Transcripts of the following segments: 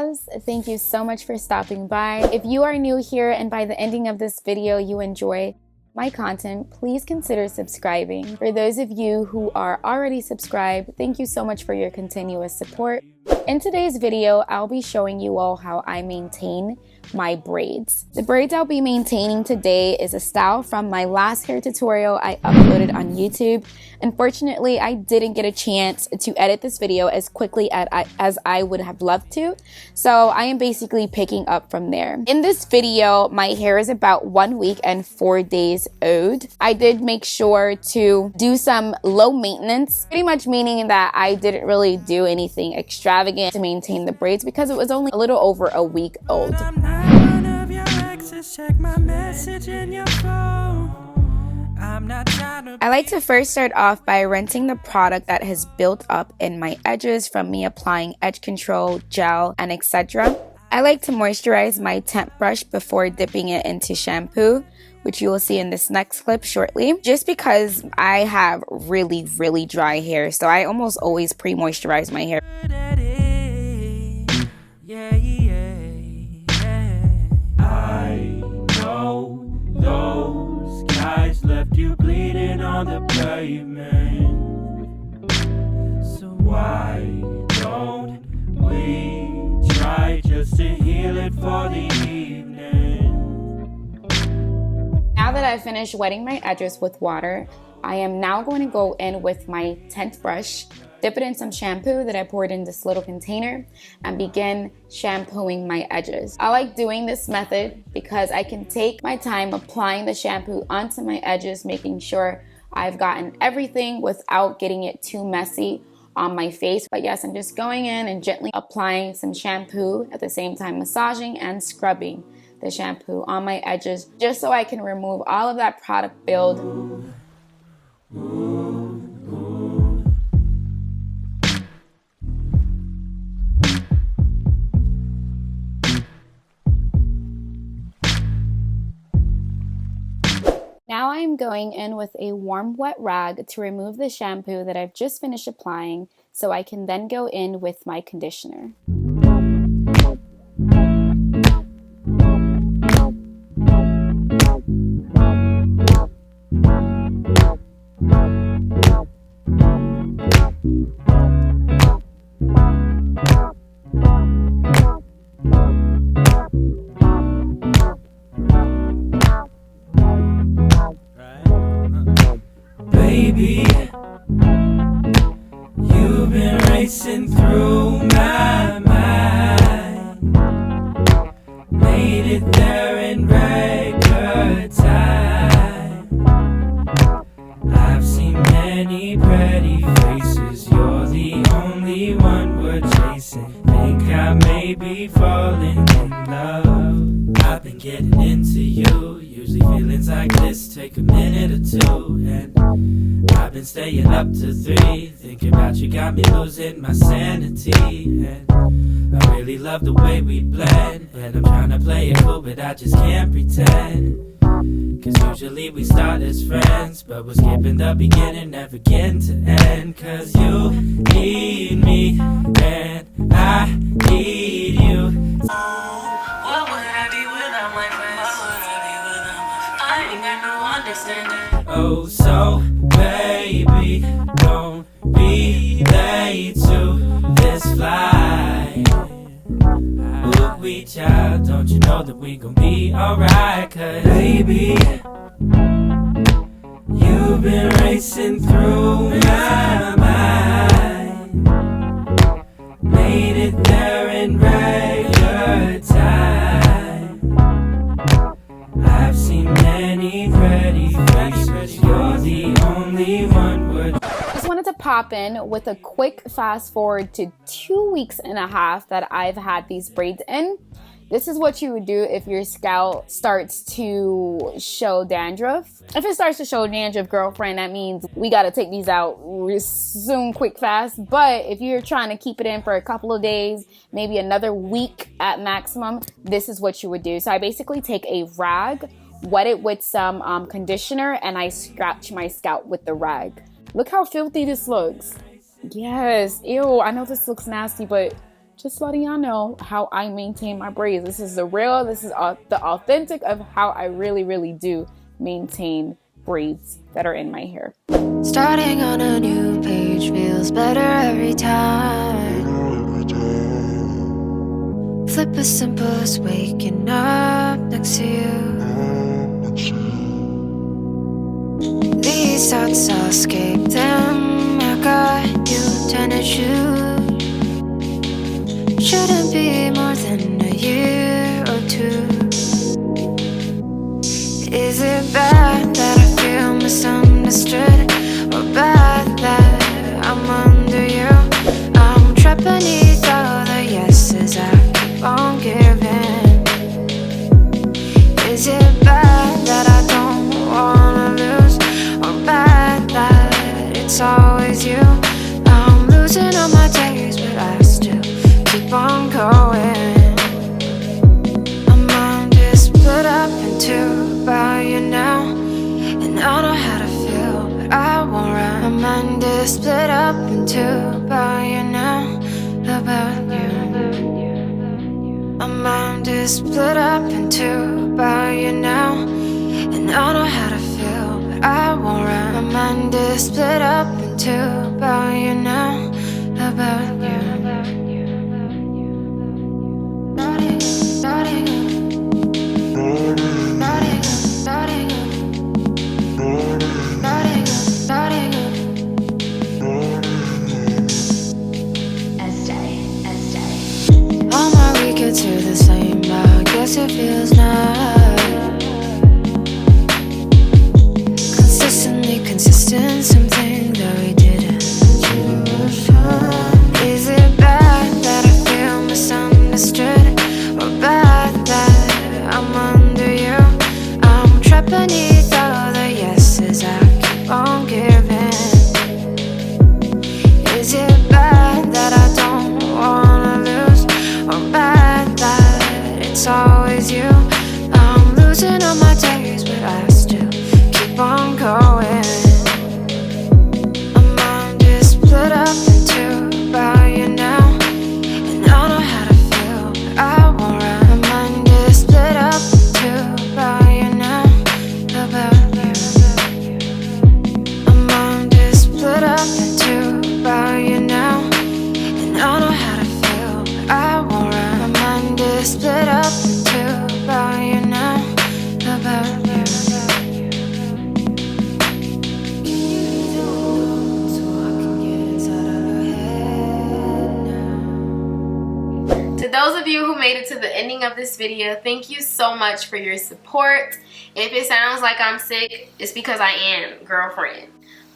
loves, thank you so much for stopping by. If you are new here and by the ending of this video you enjoy my content, please consider subscribing. For those of you who are already subscribed, thank you so much for your continuous support. In today's video, I'll be showing you all how I maintain my braids. The braids I'll be maintaining today is a style from my last hair tutorial I uploaded on YouTube. Unfortunately, I didn't get a chance to edit this video as quickly as I would have loved to, so I am basically picking up from there. In this video, my hair is about 1 week and 4 days old. I did make sure to do some low maintenance, pretty much meaning that I didn't really do anything extravagant to maintain the braids because it was only a little over a week old. I like to first start off by rinsing the product that has built up in my edges from me applying edge control, gel, and etc. I like to moisturize my temp brush before dipping it into shampoo, which you will see in this next clip shortly, just because I have really dry hair, so I almost always pre-moisturize my hair. I know those guys left you bleeding on the pavement, so why don't we try just to heal it for the evening? Now that I've finished wetting my edges with water, I am now going to go in with my tent brush, dip it in some shampoo that I poured in this little container, and begin shampooing my edges. I like doing this method because I can take my time applying the shampoo onto my edges, making sure I've gotten everything without getting it too messy on my face. But yes, I'm just going in and gently applying some shampoo at the same time massaging and scrubbing the shampoo on my edges, just so I can remove all of that product build. Now I'm going in with a warm wet rag to remove the shampoo that I've just finished applying, so I can then go in with my conditioner. Baby, you've been racing through my mind, made it there in record time. I've seen many pretty faces, you're the only one we're chasing. Think I may be falling in love. I've been getting into you. Usually feelings like this take a minute or two, and I've been staying up to 3, thinking about you got me losing my sanity. And I really love the way we blend, and I'm trying to play it cool, but I just can't pretend. Cause usually we start as friends, but we're skipping the beginning, never getting to end. Cause you need me, and I need you. What would I be without my friends? What would I be without my friends? I ain't got no understanding. Oh, so baby, don't be late to this flight. Ooh, we child, don't you know that we gon' be alright? Cause baby, you've been racing through my mind, made it there in record time. I've seen many pretty faces, you're the only one worth. Just wanted to pop in with a quick fast forward to 2.5 weeks that I've had these braids in. This is what you would do if your scalp starts to show dandruff. If it starts to show dandruff, girlfriend, that means we gotta take these out soon, quick, fast. But if you're trying to keep it in for a couple of days, maybe another week at maximum, this is what you would do. So I basically take a rag, wet it with some conditioner, and I scratch my scalp with the rag. Look how filthy this looks. Yes, ew, I know this looks nasty, but just letting y'all know how I maintain my braids. This is the real, this is the authentic of how I really do maintain braids that are in my hair. Starting on a new page feels better every time. Flip as simple as waking up next to you. These thoughts I'll escape them. I got you, turn and shoot. Shouldn't be more than a year or two. Is it bad that I feel misunderstood? Or bad that I'm under you? I'm trapped beneath all the yeses I keep on giving. Is it bad that I don't wanna lose? Or bad that it's always you? I'm losing all my days, but I still keep on going. My mind is split up in two about you now, and I know how to feel, but I won't run. My mind is split up in two about you now, about you. My mind is split up in two about you now, and I know how to feel, but I won't run. My mind is split up in two about you now, about you. All my weekends are the same, I guess it feels nice. Consistently consistent, something that we didn't choose. Is it bad that I feel misunderstood? Or bad that I'm under you? I'm trapped beneath all the yeses I keep on giving. Is it bad that I don't wanna lose? Or bad that it's always you? I'm losing all my days, but I still keep on going. My mind is split up in two about you now, and I know how to feel, but I won't run. My mind is split up in two about you now, about you. My mind is split up in two about you now, and I know how to feel, but I won't run. My mind is split up in two about you now, about you. To those of you who made it to the ending of this video, thank you so much for your support. If it sounds like I'm sick, it's because I am, girlfriend.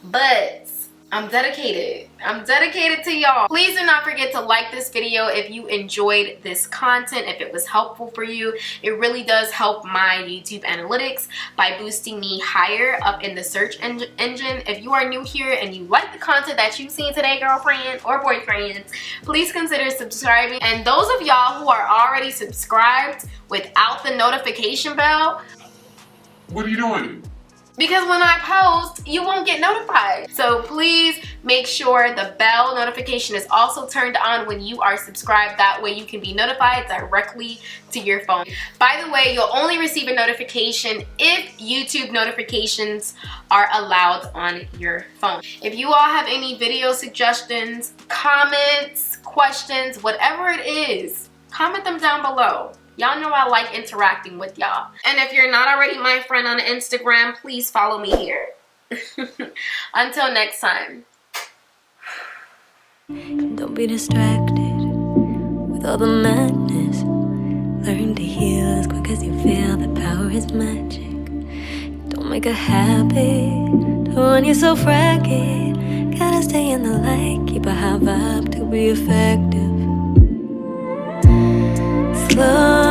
But I'm dedicated. I'm dedicated to y'all. Please do not forget to like this video if you enjoyed this content, if it was helpful for you. It really does help my YouTube analytics by boosting me higher up in the search engine. If you are new here and you like the content that you've seen today, girlfriend or boyfriend, please consider subscribing. And those of y'all who are already subscribed without the notification bell, what are you doing? because when I post, you won't get notified. So please make sure the bell notification is also turned on when you are subscribed. That way you can be notified directly to your phone. By the way, you'll only receive a notification if YouTube notifications are allowed on your phone. If you all have any video suggestions, comments, questions, whatever it is, comment them down below. Y'all know I like interacting with y'all. And if you're not already my friend on Instagram, please follow me here. Until next time. Don't be distracted with all the madness. Learn to heal as quick as you feel that power is magic. Don't make a habit to run yourself ragged. Gotta stay in the light, keep a high vibe to be effective. Slow